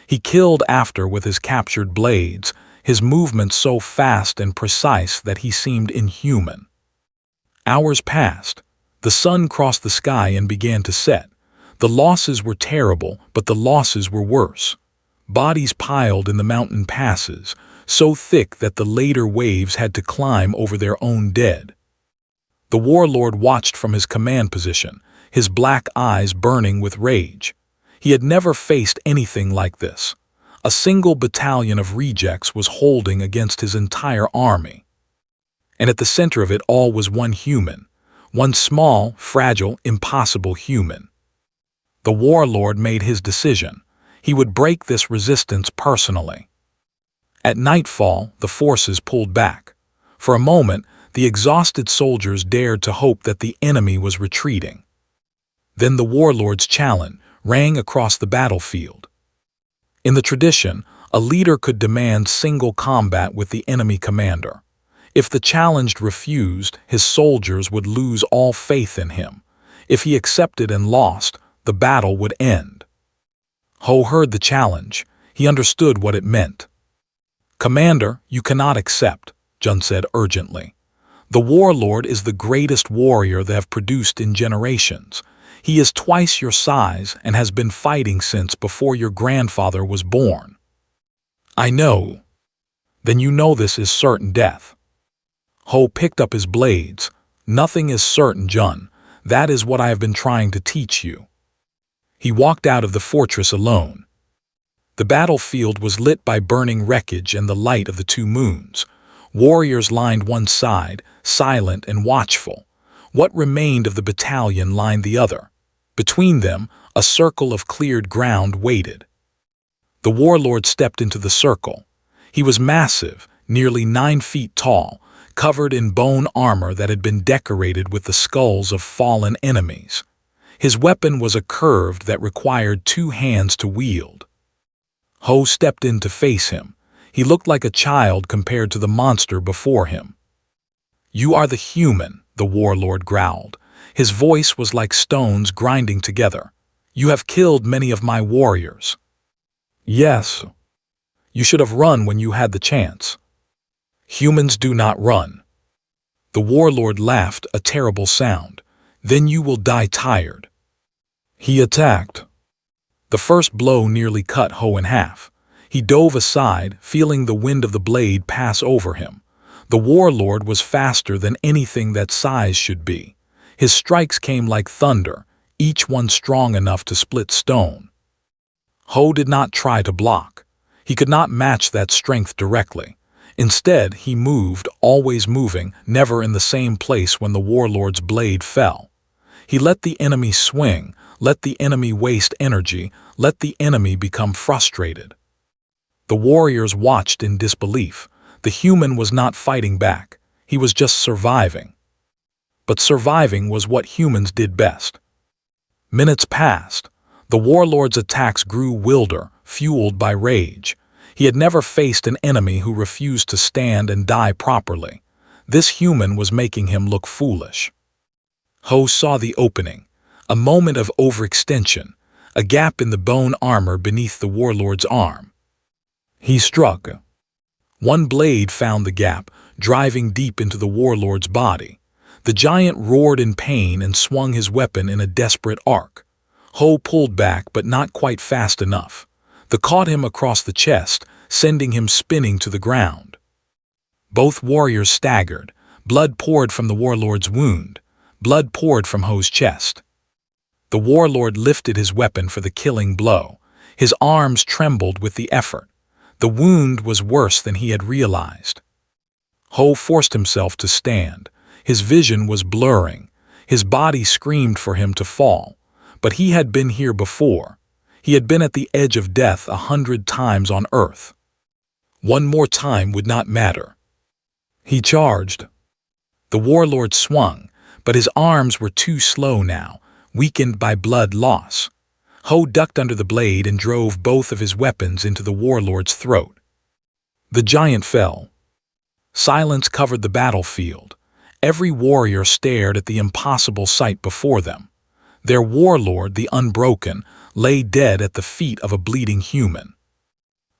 He killed after with his captured blades, his movements so fast and precise that he seemed inhuman. Hours passed. The sun crossed the sky and began to set. The losses were terrible, but the losses were worse. Bodies piled in the mountain passes, so thick that the later waves had to climb over their own dead. The warlord watched from his command position, his black eyes burning with rage. He had never faced anything like this. A single battalion of rejects was holding against his entire army. And at the center of it all was one human, one small, fragile, impossible human. The warlord made his decision. He would break this resistance personally. At nightfall, the forces pulled back. For a moment, the exhausted soldiers dared to hope that the enemy was retreating. Then the warlord's challenge rang across the battlefield. In the tradition, a leader could demand single combat with the enemy commander. If the challenged refused, his soldiers would lose all faith in him. If he accepted and lost, the battle would end. Ho heard the challenge. He understood what it meant. "Commander, you cannot accept," Jun said urgently. "The warlord is the greatest warrior they have produced in generations. He is twice your size and has been fighting since before your grandfather was born." "I know." "Then you know this is certain death." Ho picked up his blades. "Nothing is certain, Jun. That is what I have been trying to teach you." He walked out of the fortress alone. The battlefield was lit by burning wreckage and the light of the two moons. Warriors lined one side, silent and watchful. What remained of the battalion lined the other. Between them, a circle of cleared ground waited. The warlord stepped into the circle. He was massive, nearly 9 feet tall, covered in bone armor that had been decorated with the skulls of fallen enemies. His weapon was a curved that required 2 hands to wield. Ho stepped in to face him. He looked like a child compared to the monster before him. "You are the human," the warlord growled. His voice was like stones grinding together. You have killed many of my warriors. Yes. You should have run when you had the chance. Humans do not run. The warlord laughed, a terrible sound. Then you will die tired. He attacked. The first blow nearly cut Ho in half. He dove aside, feeling the wind of the blade pass over him. The warlord was faster than anything that size should be. His strikes came like thunder, each one strong enough to split stone. Ho did not try to block. He could not match that strength directly. Instead, he moved, always moving, never in the same place when the warlord's blade fell. He let the enemy swing, let the enemy waste energy, let the enemy become frustrated. The warriors watched in disbelief. The human was not fighting back. He was just surviving. But surviving was what humans did best. Minutes passed. The warlord's attacks grew wilder, fueled by rage. He had never faced an enemy who refused to stand and die properly. This human was making him look foolish. Ho saw the opening, a moment of overextension, a gap in the bone armor beneath the warlord's arm. He struck. One blade found the gap, driving deep into the warlord's body. The giant roared in pain and swung his weapon in a desperate arc. Ho pulled back, but not quite fast enough. The caught him across the chest, sending him spinning to the ground. Both warriors staggered. Blood poured from the warlord's wound. Blood poured from Ho's chest. The warlord lifted his weapon for the killing blow. His arms trembled with the effort. The wound was worse than he had realized. Ho forced himself to stand. His vision was blurring. His body screamed for him to fall. But he had been here before. He had been at the edge of death 100 times on Earth. One more time would not matter. He charged. The warlord swung, but his arms were too slow now, weakened by blood loss. Ho ducked under the blade and drove both of his weapons into the warlord's throat. The giant fell. Silence covered the battlefield. Every warrior stared at the impossible sight before them. Their warlord, the Unbroken, lay dead at the feet of a bleeding human.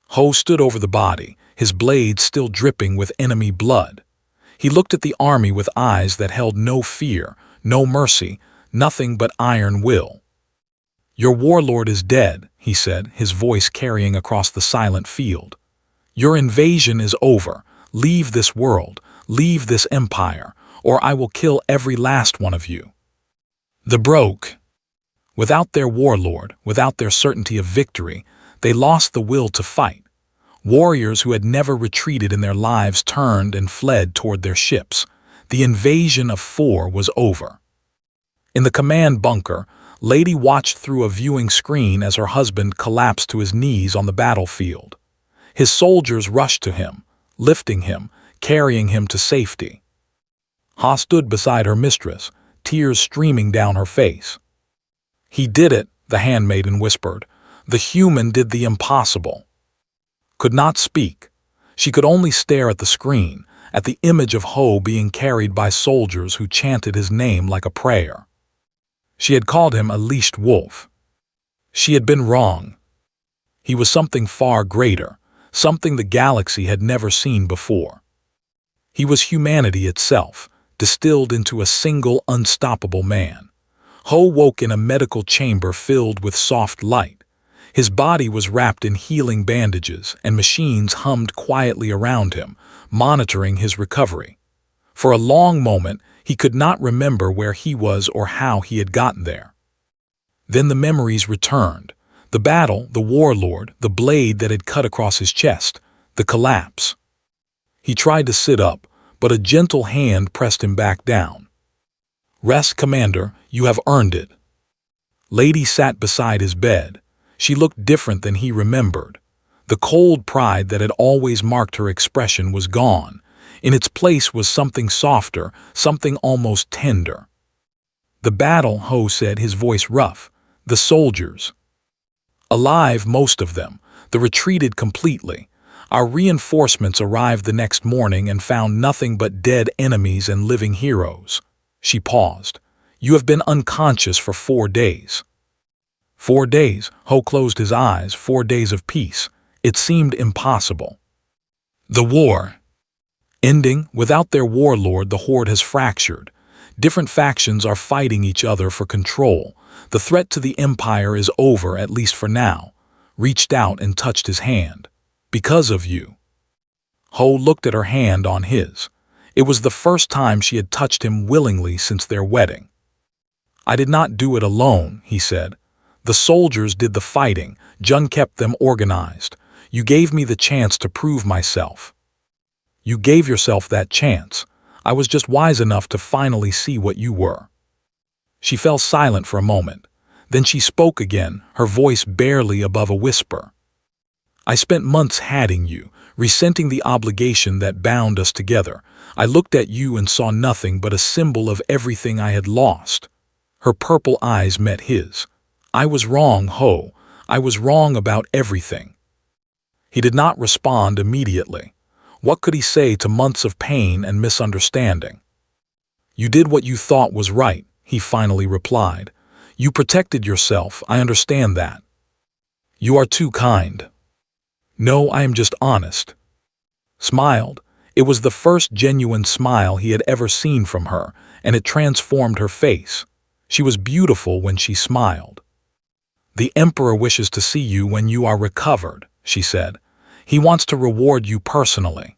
Ho stood over the body, his blade still dripping with enemy blood. He looked at the army with eyes that held no fear, no mercy, nothing but iron will. "Your warlord is dead," he said, his voice carrying across the silent field. "Your invasion is over. Leave this world, leave this empire, or I will kill every last one of you." The broke. Without their warlord, without their certainty of victory, they lost the will to fight. Warriors who had never retreated in their lives turned and fled toward their ships. The invasion of 4 was over. In the command bunker, Lady watched through a viewing screen as her husband collapsed to his knees on the battlefield. His soldiers rushed to him, lifting him, carrying him to safety. Ha stood beside her mistress, tears streaming down her face. "He did it," the handmaiden whispered. "The human did the impossible." Could not speak. She could only stare at the screen, at the image of Ho being carried by soldiers who chanted his name like a prayer. She had called him a leashed wolf. She had been wrong. He was something far greater, something the galaxy had never seen before. He was humanity itself, distilled into a single unstoppable man. Ho woke in a medical chamber filled with soft light. His body was wrapped in healing bandages, and machines hummed quietly around him, monitoring his recovery. For a long moment, he could not remember where he was or how he had gotten there. Then the memories returned. The battle, the warlord, the blade that had cut across his chest, the collapse. He tried to sit up, but a gentle hand pressed him back down. "Rest, Commander, you have earned it." Lady sat beside his bed. She looked different than he remembered. The cold pride that had always marked her expression was gone. In its place was something softer, something almost tender. "The battle," Ho said, his voice rough. "The soldiers. Alive, most of them. The retreated completely. Our reinforcements arrived the next morning and found nothing but dead enemies and living heroes." She paused. "You have been unconscious for 4 days." 4 days, Ho closed his eyes, 4 days of peace. It seemed impossible. The war. Ending, without their warlord, the Horde has fractured. Different factions are fighting each other for control. The threat to the Empire is over, at least for now. Reached out and touched his hand. Because of you. Ho looked at her hand on his. It was the first time she had touched him willingly since their wedding. I did not do it alone, he said. The soldiers did the fighting. Jun kept them organized. You gave me the chance to prove myself. You gave yourself that chance. I was just wise enough to finally see what you were. She fell silent for a moment. Then she spoke again, her voice barely above a whisper. I spent months hating you, resenting the obligation that bound us together. I looked at you and saw nothing but a symbol of everything I had lost. Her purple eyes met his. I was wrong, Ho. I was wrong about everything. He did not respond immediately. What could he say to months of pain and misunderstanding? You did what you thought was right, he finally replied. You protected yourself, I understand that. You are too kind. No, I am just honest. Smiled. It was the first genuine smile he had ever seen from her, and it transformed her face. She was beautiful when she smiled. The Emperor wishes to see you when you are recovered, she said. He wants to reward you personally.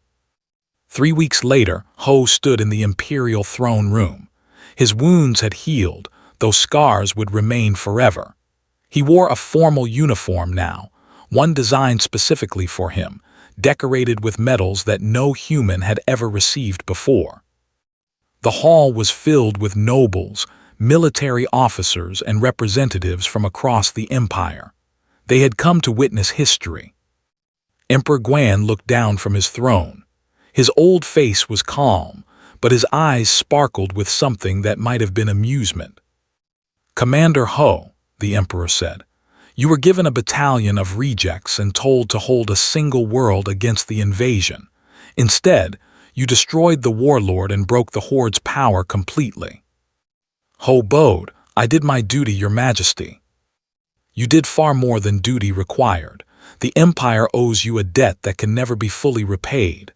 3 weeks later, Ho stood in the Imperial throne room. His wounds had healed, though scars would remain forever. He wore a formal uniform now, one designed specifically for him, decorated with medals that no human had ever received before. The hall was filled with nobles, military officers, and representatives from across the empire. They had come to witness history. Emperor Guan looked down from his throne. His old face was calm, but his eyes sparkled with something that might have been amusement. Commander Ho, the Emperor said, you were given a battalion of rejects and told to hold a single world against the invasion. Instead, you destroyed the warlord and broke the Horde's power completely. Ho bowed. I did my duty, Your Majesty. You did far more than duty required. The Empire owes you a debt that can never be fully repaid.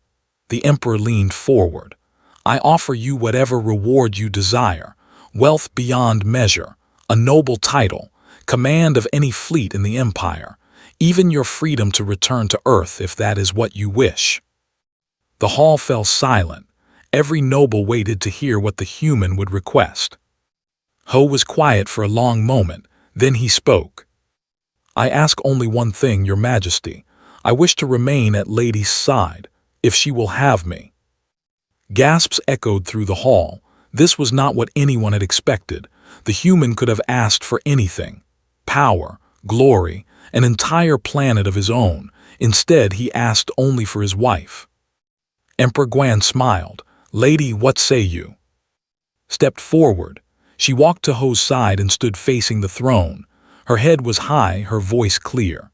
The Emperor leaned forward. I offer you whatever reward you desire, wealth beyond measure, a noble title, command of any fleet in the Empire, even your freedom to return to Earth if that is what you wish. The hall fell silent. Every noble waited to hear what the human would request. Ho was quiet for a long moment, then he spoke. I ask only one thing, Your Majesty. I wish to remain at Lady's side, if she will have me. Gasps echoed through the hall. This was not what anyone had expected. The human could have asked for anything. Power, glory, an entire planet of his own. Instead, he asked only for his wife. Emperor Guan smiled. Lady, what say you? Stepped forward. She walked to Ho's side and stood facing the throne. Her head was high, her voice clear.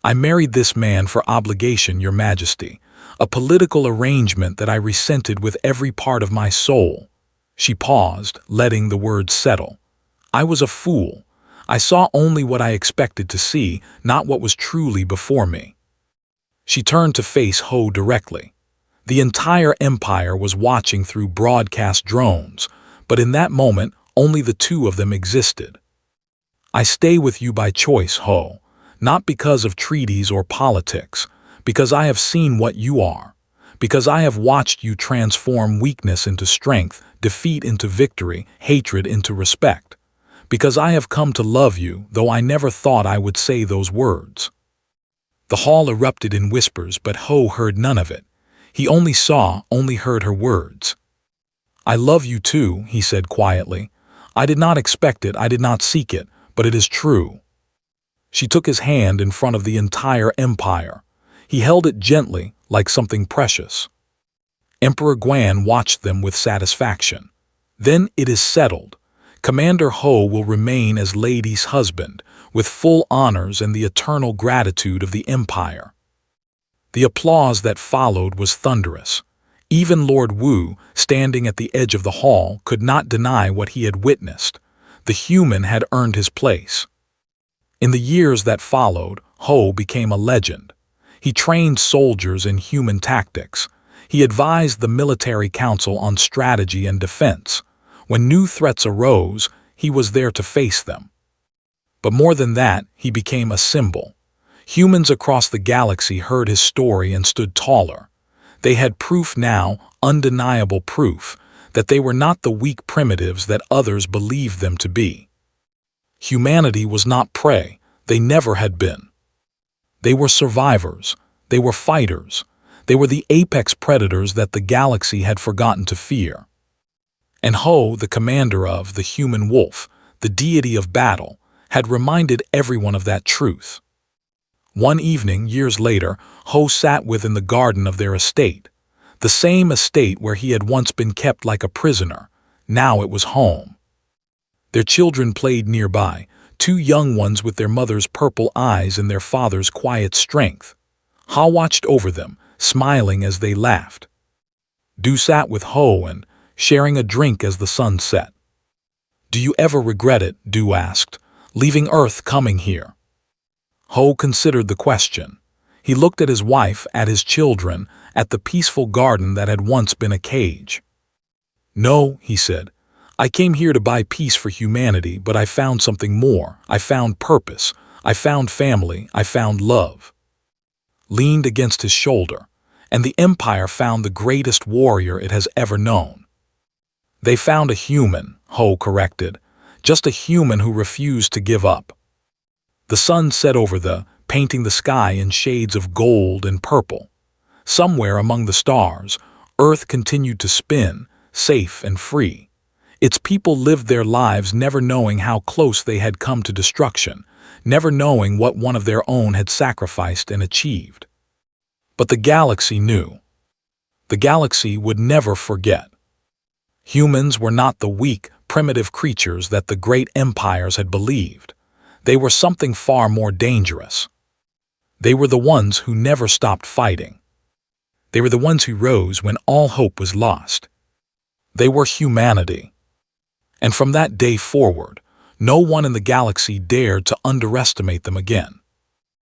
I married this man for obligation, Your Majesty, a political arrangement that I resented with every part of my soul. She paused, letting the words settle. I was a fool. I saw only what I expected to see, not what was truly before me. She turned to face Ho directly. The entire empire was watching through broadcast drones, but in that moment, only the two of them existed. I stay with you by choice, Ho, not because of treaties or politics, because I have seen what you are, because I have watched you transform weakness into strength, defeat into victory, hatred into respect, because I have come to love you, though I never thought I would say those words. The hall erupted in whispers, but Ho heard none of it. He only heard her words. I love you too, he said quietly. I did not expect it, I did not seek it, but it is true. She took his hand in front of the entire empire. He held it gently, like something precious. Emperor Guan watched them with satisfaction. Then it is settled. Commander Ho will remain as Lady's husband, with full honors and the eternal gratitude of the empire. The applause that followed was thunderous. Even Lord Wu, standing at the edge of the hall, could not deny what he had witnessed. The human had earned his place. In the years that followed, Ho became a legend. He trained soldiers in human tactics. He advised the military council on strategy and defense. When new threats arose, he was there to face them. But more than that, he became a symbol. Humans across the galaxy heard his story and stood taller. They had proof now, undeniable proof, that they were not the weak primitives that others believed them to be. Humanity was not prey. They never had been. They were survivors. They were fighters. They were the apex predators that the galaxy had forgotten to fear. And Ho, the commander of the human wolf, the deity of battle, had reminded everyone of that truth. One evening, years later, Ho sat within the garden of their estate, the same estate where he had once been kept like a prisoner. Now it was home. Their children played nearby, two young ones with their mother's purple eyes and their father's quiet strength. Ha watched over them, smiling as they laughed. Du sat with Ho and sharing a drink as the sun set. "Do you ever regret it?" Du asked, "leaving Earth coming here?" Ho considered the question. He looked at his wife, at his children, at the peaceful garden that had once been a cage. "No," he said. "I came here to buy peace for humanity, but I found something more. I found purpose. I found family. I found love." Leaned against his shoulder, and the Empire found the greatest warrior it has ever known. "They found a human," Ho corrected, "just a human who refused to give up." The sun set over painting the sky in shades of gold and purple. Somewhere among the stars, Earth continued to spin, safe and free. Its people lived their lives never knowing how close they had come to destruction, never knowing what one of their own had sacrificed and achieved. But the galaxy knew. The galaxy would never forget. Humans were not the weak, primitive creatures that the great empires had believed. They were something far more dangerous. They were the ones who never stopped fighting. They were the ones who rose when all hope was lost. They were humanity. And from that day forward, no one in the galaxy dared to underestimate them again.